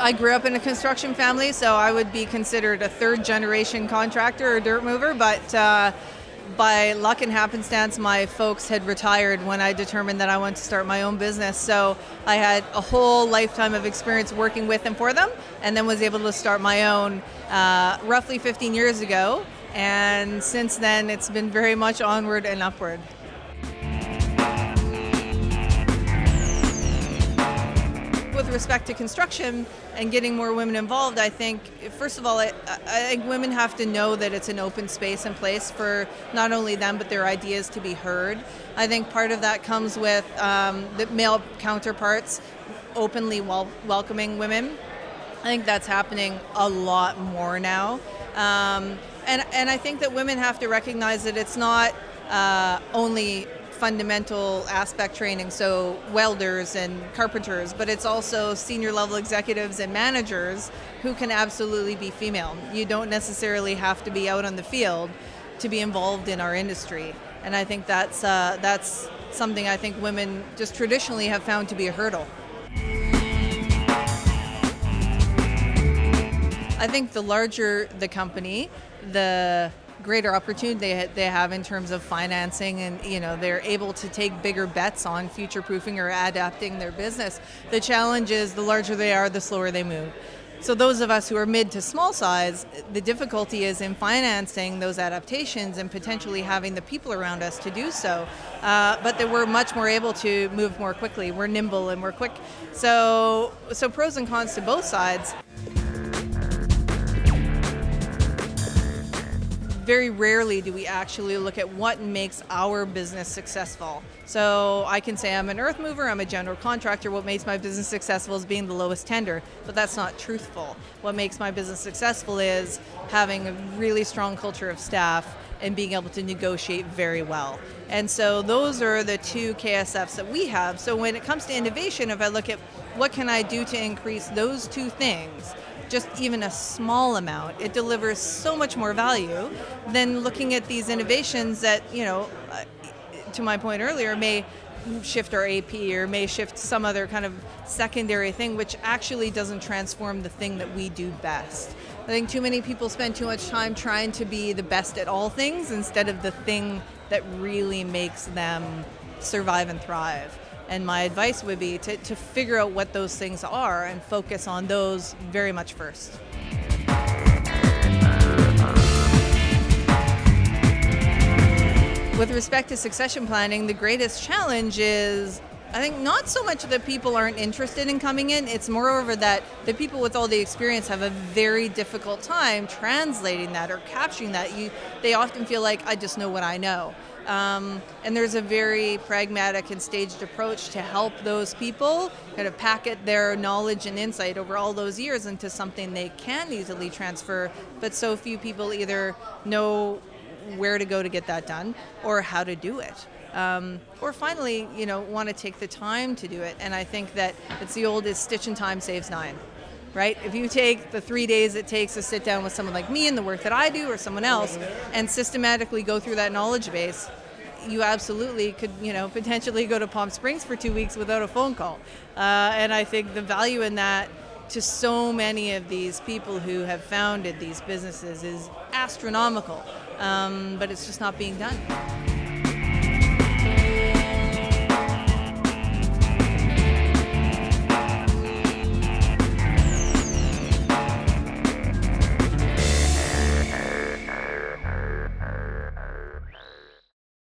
I grew up in a construction family, so I would be considered a third generation contractor or dirt mover, but by luck and happenstance, my folks had retired when I determined that I wanted to start my own business. So I had a whole lifetime of experience working with and for them, and then was able to start my own roughly 15 years ago. And since then, it's been very much onward and upward. With respect to construction and getting more women involved, I think, first of all, I think women have to know that it's an open space and place for not only them, but their ideas to be heard. I think part of that comes with the male counterparts openly welcoming women. I think that's happening a lot more now. And I think that women have to recognize that it's not only fundamental aspect training, so welders and carpenters, but it's also senior level executives and managers who can absolutely be female. You don't necessarily have to be out on the field to be involved in our industry. And I think that's something I think women just traditionally have found to be a hurdle. I think the larger the company, the greater opportunity they have in terms of financing, and they're able to take bigger bets on future-proofing or adapting their business. The challenge is the larger they are, the slower they move. So those of us who are mid to small size, the difficulty is in financing those adaptations and potentially having the people around us to do so. But that we're much more able to move more quickly. We're nimble and we're quick. So pros and cons to both sides. Very rarely do we actually look at what makes our business successful. So I can say I'm an earth mover, I'm a general contractor. What makes my business successful is being the lowest tender, but that's not truthful. What makes my business successful is having a really strong culture of staff and being able to negotiate very well. And so those are the two KSFs that we have. So when it comes to innovation, if I look at what can I do to increase those two things, just even a small amount, it delivers so much more value than looking at these innovations that, to my point earlier, may shift our AP or may shift some other kind of secondary thing, which actually doesn't transform the thing that we do best. I think too many people spend too much time trying to be the best at all things instead of the thing that really makes them survive and thrive. And my advice would be to figure out what those things are and focus on those very much first. With respect to succession planning, the greatest challenge is, I think, not so much that people aren't interested in coming in, it's moreover that the people with all the experience have a very difficult time translating that or capturing that. They often feel like, I just know what I know. And there's a very pragmatic and staged approach to help those people kind of packet their knowledge and insight over all those years into something they can easily transfer, but so few people either know where to go to get that done or how to do it. Or finally, want to take the time to do it. And I think that it's the oldest stitch in time saves 9. Right? If you take the 3 days it takes to sit down with someone like me and the work that I do or someone else and systematically go through that knowledge base, you absolutely could, potentially go to Palm Springs for 2 weeks without a phone call. And I think the value in that to so many of these people who have founded these businesses is astronomical, but it's just not being done.